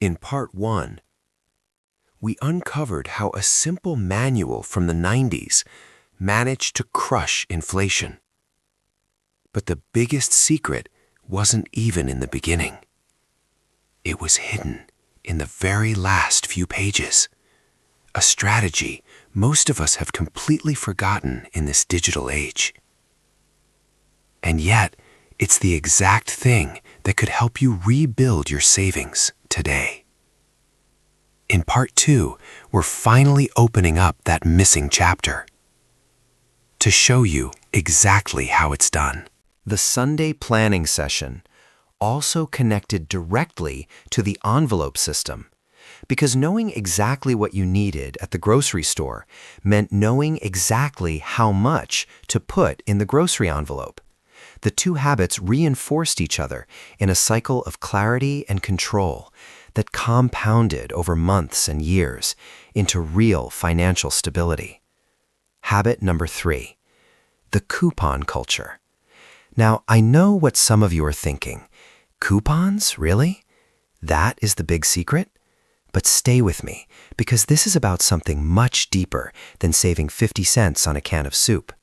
In Part 1, we uncovered how a simple manual from the 90s managed to crush inflation. But the biggest secret wasn't even in the beginning. It was hidden in the very last few pages. A strategy most of us have completely forgotten in this digital age. And yet, it's the exact thing that could help you rebuild your savings today. In Part 2, we're finally opening up that missing chapter to show you exactly how it's done. The Sunday planning session also connected directly to the envelope system, because knowing exactly what you needed at the grocery store meant knowing exactly how much to put in the grocery envelope. The two habits reinforced each other in a cycle of clarity and control that compounded over months and years into real financial stability. Habit number 3, the coupon culture. Now, I know what some of you are thinking. Coupons, really? That is the big secret? But stay with me, because this is about something much deeper than saving 50 cents on a can of soup.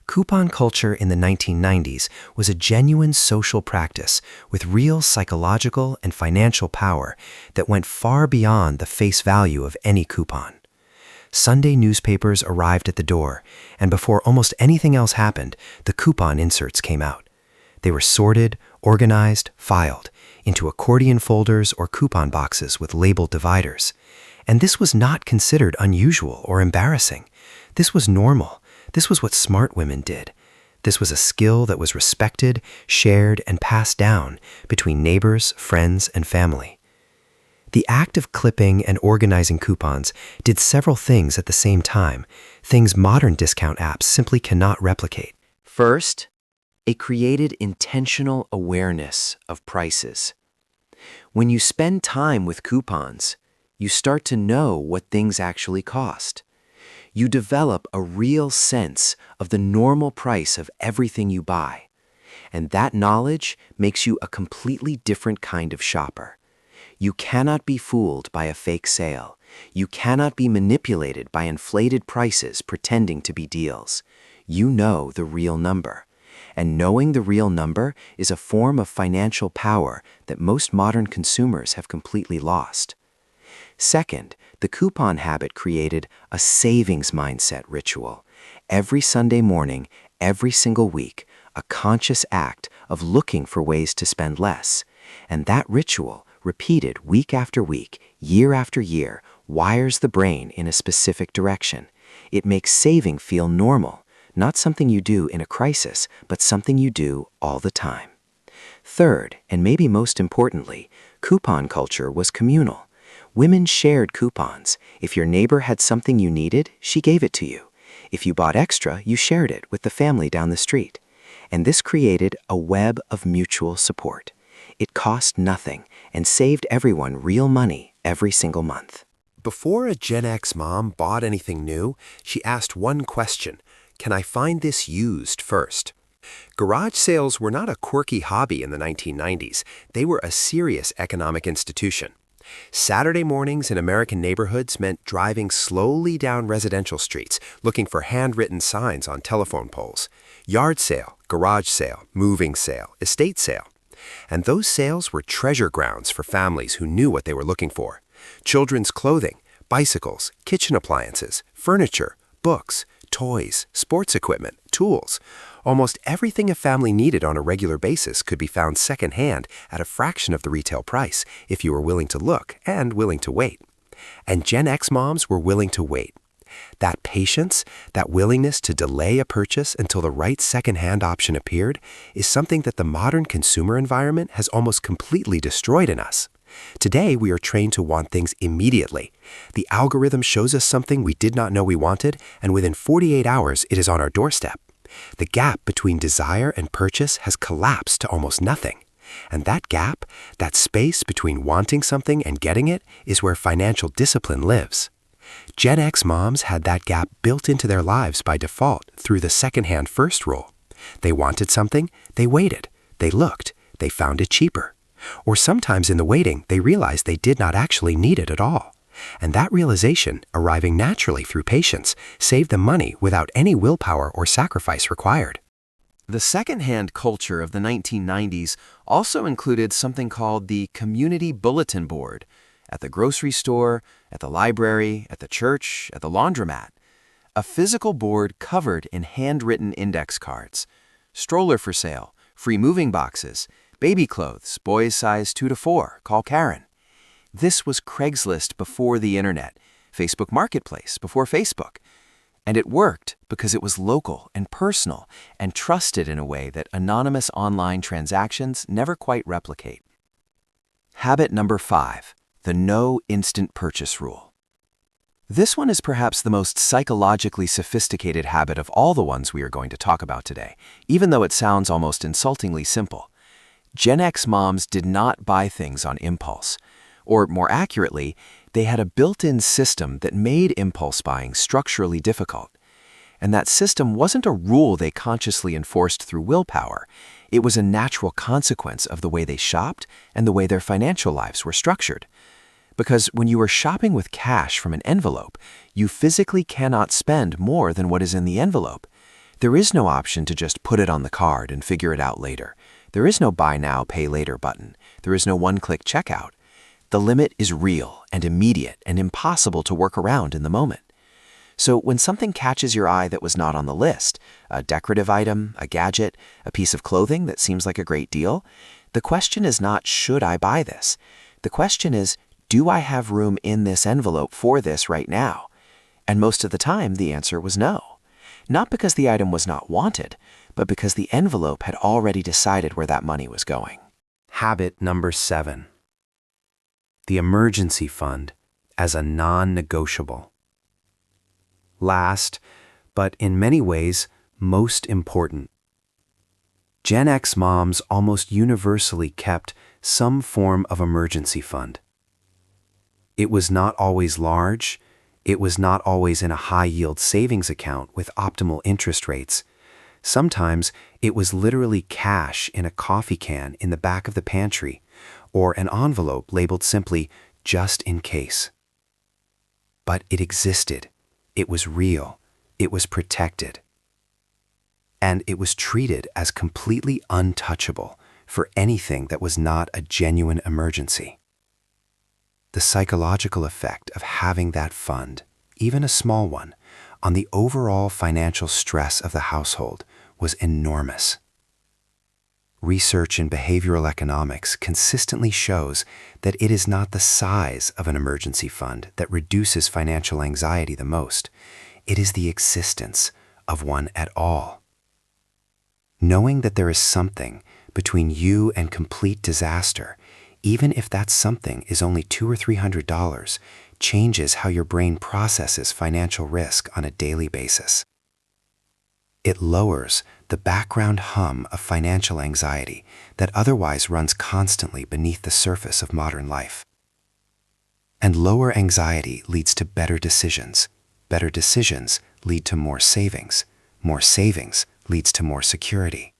Coupon culture in the 1990s was a genuine social practice with real psychological and financial power that went far beyond the face value of any coupon. Sunday newspapers arrived at the door, and before almost anything else happened, the coupon inserts came out. They were sorted, organized, filed into accordion folders or coupon boxes with labeled dividers. And this was not considered unusual or embarrassing. This was normal. This was what smart women did. This was a skill that was respected, shared, and passed down between neighbors, friends, and family. The act of clipping and organizing coupons did several things at the same time, things modern discount apps simply cannot replicate. First, it created intentional awareness of prices. When you spend time with coupons, you start to know what things actually cost. You develop a real sense of the normal price of everything you buy. And that knowledge makes you a completely different kind of shopper. You cannot be fooled by a fake sale. You cannot be manipulated by inflated prices pretending to be deals. You know the real number. And knowing the real number is a form of financial power that most modern consumers have completely lost. Second, the coupon habit created a savings mindset ritual. Every Sunday morning, every single week, a conscious act of looking for ways to spend less. And that ritual, repeated week after week, year after year, wires the brain in a specific direction. It makes saving feel normal, not something you do in a crisis, but something you do all the time. Third, and maybe most importantly, coupon culture was communal. Women shared coupons. If your neighbor had something you needed, she gave it to you. If you bought extra, you shared it with the family down the street. And this created a web of mutual support. It cost nothing and saved everyone real money every single month. Before a Gen X mom bought anything new, she asked one question: can I find this used first? Garage sales were not a quirky hobby in the 1990s. They were a serious economic institution. Saturday mornings in American neighborhoods meant driving slowly down residential streets, looking for handwritten signs on telephone poles. Yard sale, garage sale, moving sale, estate sale. And those sales were treasure grounds for families who knew what they were looking for. Children's clothing, bicycles, kitchen appliances, furniture, books, toys, sports equipment, tools. Almost everything a family needed on a regular basis could be found secondhand at a fraction of the retail price if you were willing to look and willing to wait. And Gen X moms were willing to wait. That patience, that willingness to delay a purchase until the right secondhand option appeared, is something that the modern consumer environment has almost completely destroyed in us. Today, we are trained to want things immediately. The algorithm shows us something we did not know we wanted, and within 48 hours, it is on our doorstep. The gap between desire and purchase has collapsed to almost nothing. And that gap, that space between wanting something and getting it, is where financial discipline lives. Gen X moms had that gap built into their lives by default through the secondhand first rule. They wanted something, they waited, they looked, they found it cheaper. Or sometimes in the waiting, they realized they did not actually need it at all. And that realization, arriving naturally through patience, saved them money without any willpower or sacrifice required. The second-hand culture of the 1990s also included something called the Community Bulletin Board at the grocery store, at the library, at the church, at the laundromat. A physical board covered in handwritten index cards. Stroller for sale, free moving boxes, baby clothes, boys size 2 to 4, call Karen. This was Craigslist before the internet, Facebook Marketplace before Facebook. And it worked because it was local and personal and trusted in a way that anonymous online transactions never quite replicate. Habit number 5, the no instant purchase rule. This one is perhaps the most psychologically sophisticated habit of all the ones we are going to talk about today, even though it sounds almost insultingly simple. Gen X moms did not buy things on impulse. Or more accurately, they had a built-in system that made impulse buying structurally difficult. And that system wasn't a rule they consciously enforced through willpower. It was a natural consequence of the way they shopped and the way their financial lives were structured. Because when you are shopping with cash from an envelope, you physically cannot spend more than what is in the envelope. There is no option to just put it on the card and figure it out later. There is no buy now, pay later button. There is no one-click checkout. The limit is real and immediate and impossible to work around in the moment. So when something catches your eye that was not on the list, a decorative item, a gadget, a piece of clothing that seems like a great deal, the question is not, should I buy this? The question is, do I have room in this envelope for this right now? And most of the time, the answer was no. Not because the item was not wanted, but because the envelope had already decided where that money was going. Habit number 7. The emergency fund as a non-negotiable. Last, but in many ways, most important. Gen X moms almost universally kept some form of emergency fund. It was not always large. It was not always in a high-yield savings account with optimal interest rates. Sometimes it was literally cash in a coffee can in the back of the pantry, or an envelope labeled simply, just in case. But it existed. It was real. It was protected. And it was treated as completely untouchable for anything that was not a genuine emergency. The psychological effect of having that fund, even a small one, on the overall financial stress of the household was enormous. Research in behavioral economics consistently shows that it is not the size of an emergency fund that reduces financial anxiety the most. It is the existence of one at all. Knowing that there is something between you and complete disaster, even if that something is only $200 or $300, changes how your brain processes financial risk on a daily basis. It lowers the background hum of financial anxiety that otherwise runs constantly beneath the surface of modern life. And lower anxiety leads to better decisions. Better decisions lead to more savings. More savings leads to more security.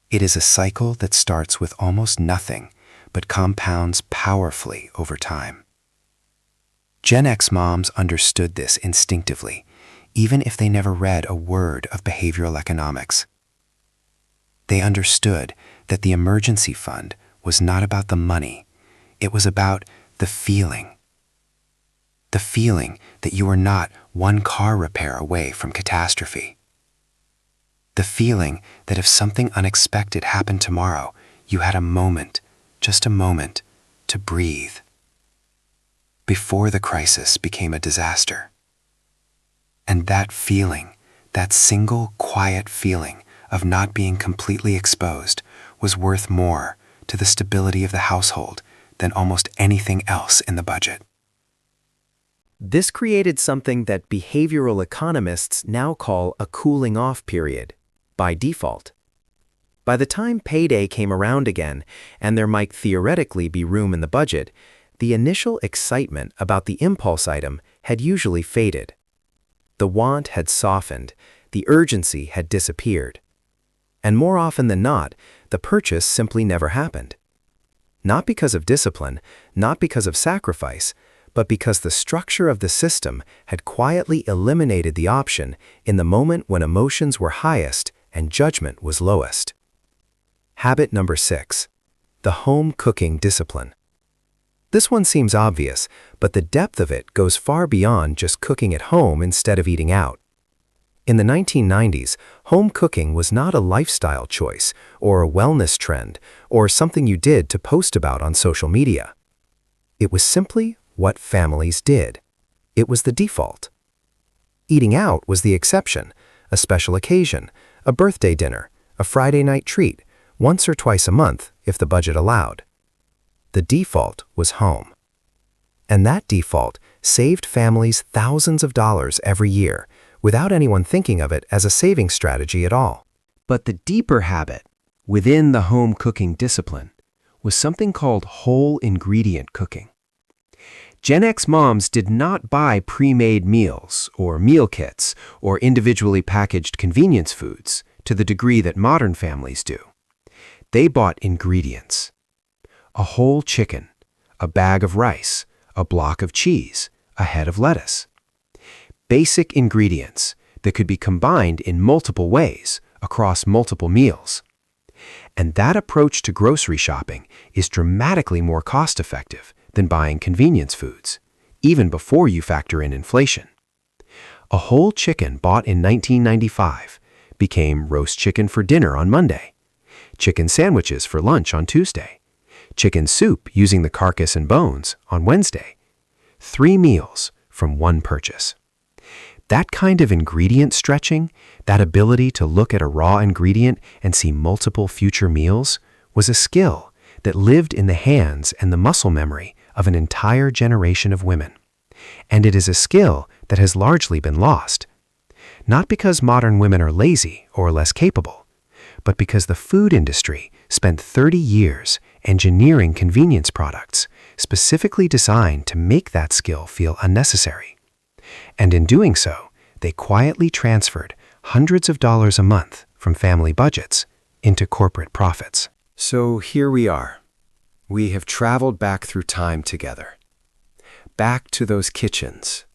It is a cycle that starts with almost nothing, but compounds powerfully over time. Gen X moms understood this instinctively, even if they never read a word of behavioral economics. They understood that the emergency fund was not about the money. It was about the feeling. The feeling that you were not one car repair away from catastrophe. The feeling that if something unexpected happened tomorrow, you had a moment, just a moment, to breathe. Before the crisis became a disaster. And that feeling, that single quiet feeling of not being completely exposed, was worth more to the stability of the household than almost anything else in the budget. This created something that behavioral economists now call a cooling off period, by default. By the time payday came around again, and there might theoretically be room in the budget, the initial excitement about the impulse item had usually faded. The want had softened, the urgency had disappeared. And more often than not, the purchase simply never happened. Not because of discipline, not because of sacrifice, but because the structure of the system had quietly eliminated the option in the moment when emotions were highest and judgment was lowest. Habit number 6. The home cooking discipline. This one seems obvious, but the depth of it goes far beyond just cooking at home instead of eating out. In the 1990s, home cooking was not a lifestyle choice or a wellness trend or something you did to post about on social media. It was simply what families did. It was the default. Eating out was the exception, a special occasion, a birthday dinner, a Friday night treat, once or twice a month if the budget allowed. The default was home. And that default saved families thousands of dollars every year without anyone thinking of it as a saving strategy at all. But the deeper habit within the home cooking discipline was something called whole ingredient cooking. Gen X moms did not buy pre-made meals or meal kits or individually packaged convenience foods to the degree that modern families do. They bought ingredients. A whole chicken, a bag of rice, a block of cheese, a head of lettuce. Basic ingredients that could be combined in multiple ways across multiple meals. And that approach to grocery shopping is dramatically more cost-effective than buying convenience foods, even before you factor in inflation. A whole chicken bought in 1995 became roast chicken for dinner on Monday, chicken sandwiches for lunch on Tuesday, chicken soup using the carcass and bones on Wednesday. 3 meals from one purchase. That kind of ingredient stretching, that ability to look at a raw ingredient and see multiple future meals, was a skill that lived in the hands and the muscle memory of an entire generation of women. And it is a skill that has largely been lost. Not because modern women are lazy or less capable, but because the food industry spent 30 years engineering convenience products specifically designed to make that skill feel unnecessary. And in doing so, they quietly transferred hundreds of dollars a month from family budgets into corporate profits. So here we are. We have traveled back through time together. Back to those kitchens.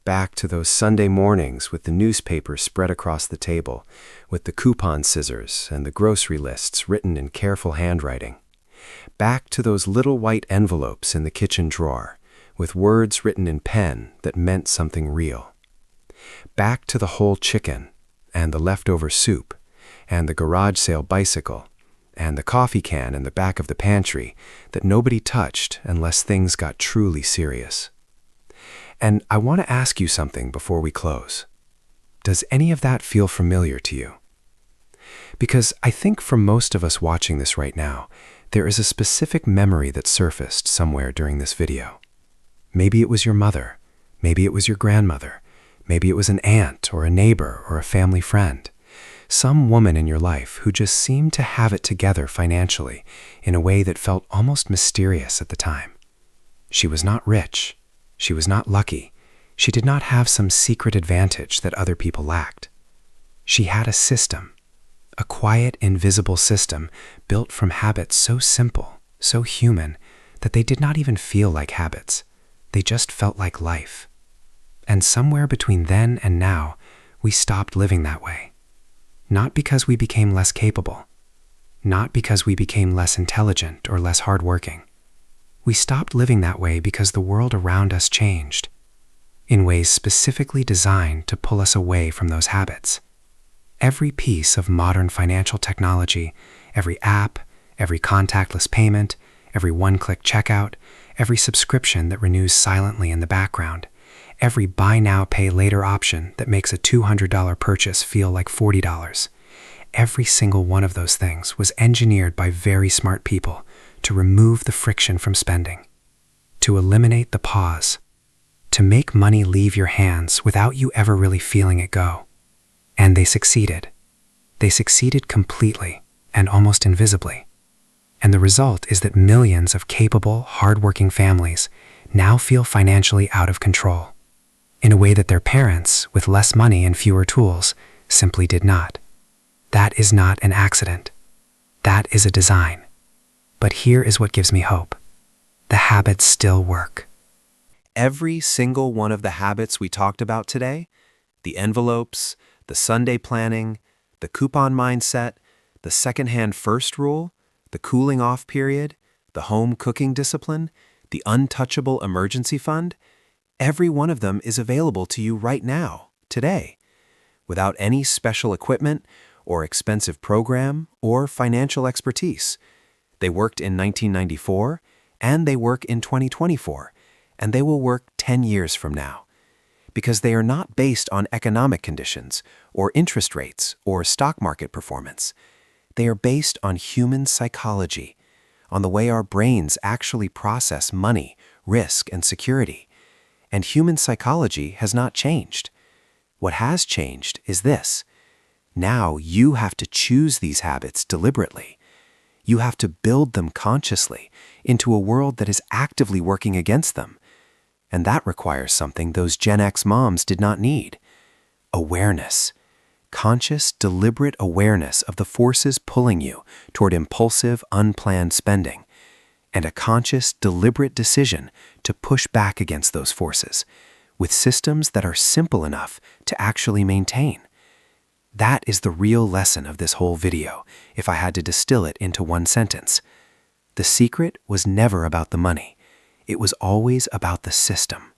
Back to those Sunday mornings with the newspaper spread across the table, with the coupon scissors and the grocery lists written in careful handwriting. Back to those little white envelopes in the kitchen drawer, with words written in pen that meant something real. Back to the whole chicken, and the leftover soup, and the garage sale bicycle, and the coffee can in the back of the pantry that nobody touched unless things got truly serious. And I want to ask you something before we close. Does any of that feel familiar to you? Because I think for most of us watching this right now, there is a specific memory that surfaced somewhere during this video. Maybe it was your mother, maybe it was your grandmother, maybe it was an aunt or a neighbor or a family friend. Some woman in your life who just seemed to have it together financially in a way that felt almost mysterious at the time. She was not rich. She was not lucky. She did not have some secret advantage that other people lacked. She had a system, a quiet, invisible system built from habits so simple, so human, that they did not even feel like habits. They just felt like life. And somewhere between then and now, we stopped living that way. Not because we became less capable, not because we became less intelligent or less hardworking. We stopped living that way because the world around us changed, in ways specifically designed to pull us away from those habits. Every piece of modern financial technology, every app, every contactless payment, every one-click checkout, every subscription that renews silently in the background, every buy now, pay later option that makes a $200 purchase feel like $40. Every single one of those things was engineered by very smart people to remove the friction from spending, to eliminate the pause, to make money leave your hands without you ever really feeling it go. And they succeeded. They succeeded completely and almost invisibly. And the result is that millions of capable, hardworking families now feel financially out of control, in a way that their parents, with less money and fewer tools, simply did not. That is not an accident. That is a design. But here is what gives me hope. The habits still work. Every single one of the habits we talked about today, the envelopes, the Sunday planning, the coupon mindset, the secondhand first rule, the cooling off period, the home cooking discipline, the untouchable emergency fund, every one of them is available to you right now, today, without any special equipment or expensive program or financial expertise. They worked in 1994, and they work in 2024, and they will work 10 years from now, because they are not based on economic conditions or interest rates or stock market performance. They are based on human psychology, on the way our brains actually process money, risk, and security. And human psychology has not changed. What has changed is this. Now you have to choose these habits deliberately. You have to build them consciously into a world that is actively working against them. And that requires something those Gen X moms did not need. Awareness. Conscious, deliberate awareness of the forces pulling you toward impulsive, unplanned spending. And a conscious, deliberate decision to push back against those forces with systems that are simple enough to actually maintain. That is the real lesson of this whole video, if I had to distill it into one sentence. The secret was never about the money. It was always about the system.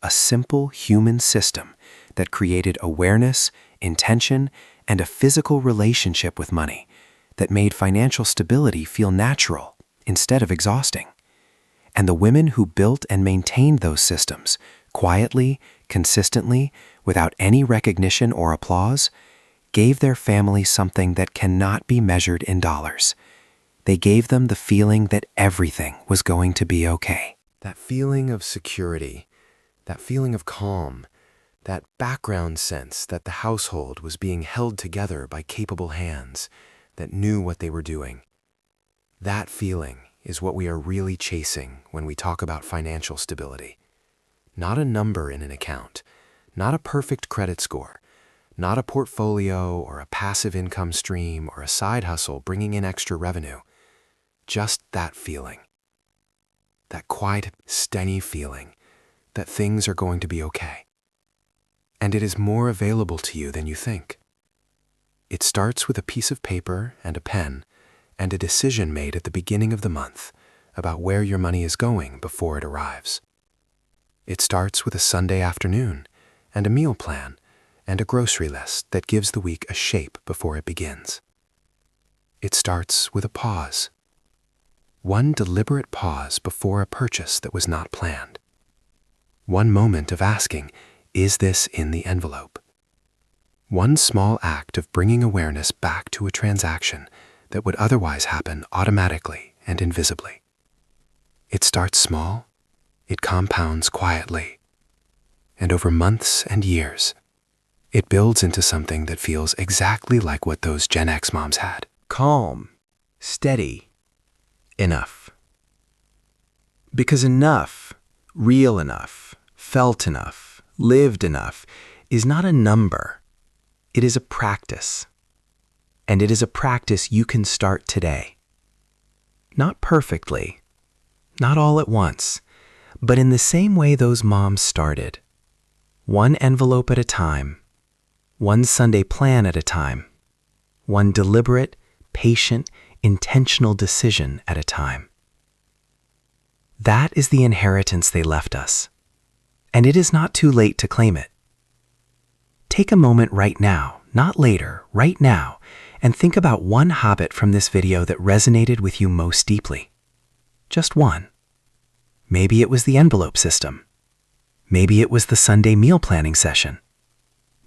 A simple human system that created awareness, intention, and a physical relationship with money that made financial stability feel natural instead of exhausting. And the women who built and maintained those systems, quietly, consistently, without any recognition or applause, gave their family something that cannot be measured in dollars. They gave them the feeling that everything was going to be okay. That feeling of security, that feeling of calm, that background sense that the household was being held together by capable hands that knew what they were doing. That feeling is what we are really chasing when we talk about financial stability. Not a number in an account, not a perfect credit score, not a portfolio or a passive income stream or a side hustle bringing in extra revenue. Just that feeling. That quiet, steady feeling that things are going to be okay. And it is more available to you than you think. It starts with a piece of paper and a pen and a decision made at the beginning of the month about where your money is going before it arrives. It starts with a Sunday afternoon and a meal plan and a grocery list that gives the week a shape before it begins. It starts with a pause. One deliberate pause before a purchase that was not planned. One moment of asking, is this in the envelope? One small act of bringing awareness back to a transaction that would otherwise happen automatically and invisibly. It starts small, it compounds quietly, and over months and years, it builds into something that feels exactly like what those Gen X moms had. Calm, steady, enough. Because enough, real enough, felt enough, lived enough, is not a number. It is a practice. And it is a practice you can start today. Not perfectly, not all at once, but in the same way those moms started. One envelope at a time, one Sunday plan at a time, one deliberate, patient, intentional decision at a time. That is the inheritance they left us, and it is not too late to claim it. Take a moment right now, not later, right now, and think about one habit from this video that resonated with you most deeply. Just one. Maybe it was the envelope system. Maybe it was the Sunday meal planning session.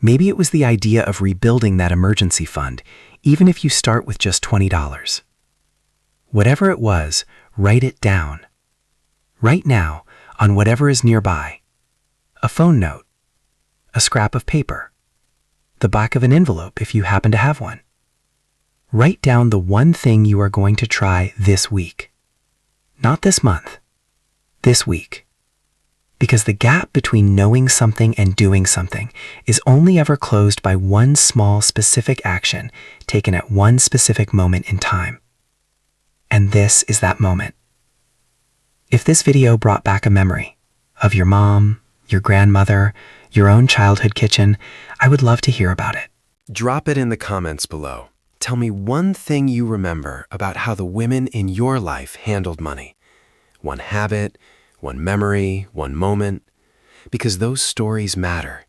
Maybe it was the idea of rebuilding that emergency fund, even if you start with just $20. Whatever it was, write it down. Right now, on whatever is nearby. A phone note, a scrap of paper, the back of an envelope if you happen to have one. Write down the one thing you are going to try this week. Not this month, this week. Because the gap between knowing something and doing something is only ever closed by one small specific action taken at one specific moment in time. And this is that moment. If this video brought back a memory of your mom, your grandmother, your own childhood kitchen, I would love to hear about it. Drop it in the comments below. Tell me one thing you remember about how the women in your life handled money. One habit, one memory, one moment. Because those stories matter.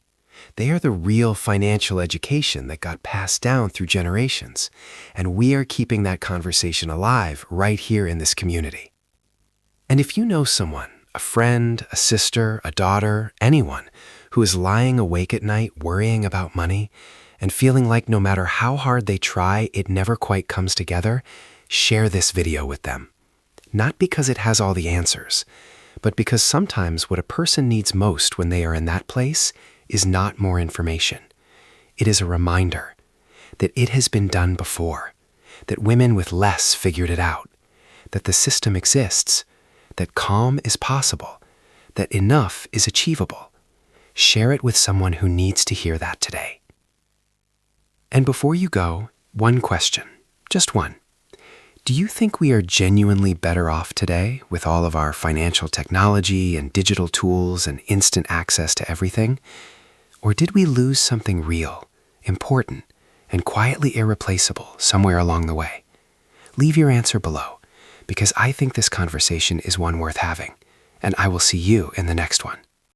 They are the real financial education that got passed down through generations, and we are keeping that conversation alive right here in this community. And if you know someone, a friend, a sister, a daughter, anyone, who is lying awake at night worrying about money and feeling like no matter how hard they try, it never quite comes together, share this video with them. Not because it has all the answers, but because sometimes what a person needs most when they are in that place is not more information. It is a reminder that it has been done before, that women with less figured it out, that the system exists, that calm is possible, that enough is achievable. Share it with someone who needs to hear that today. And before you go, one question, just one. Do you think we are genuinely better off today with all of our financial technology and digital tools and instant access to everything? Or did we lose something real, important, and quietly irreplaceable somewhere along the way? Leave your answer below, because I think this conversation is one worth having, and I will see you in the next one.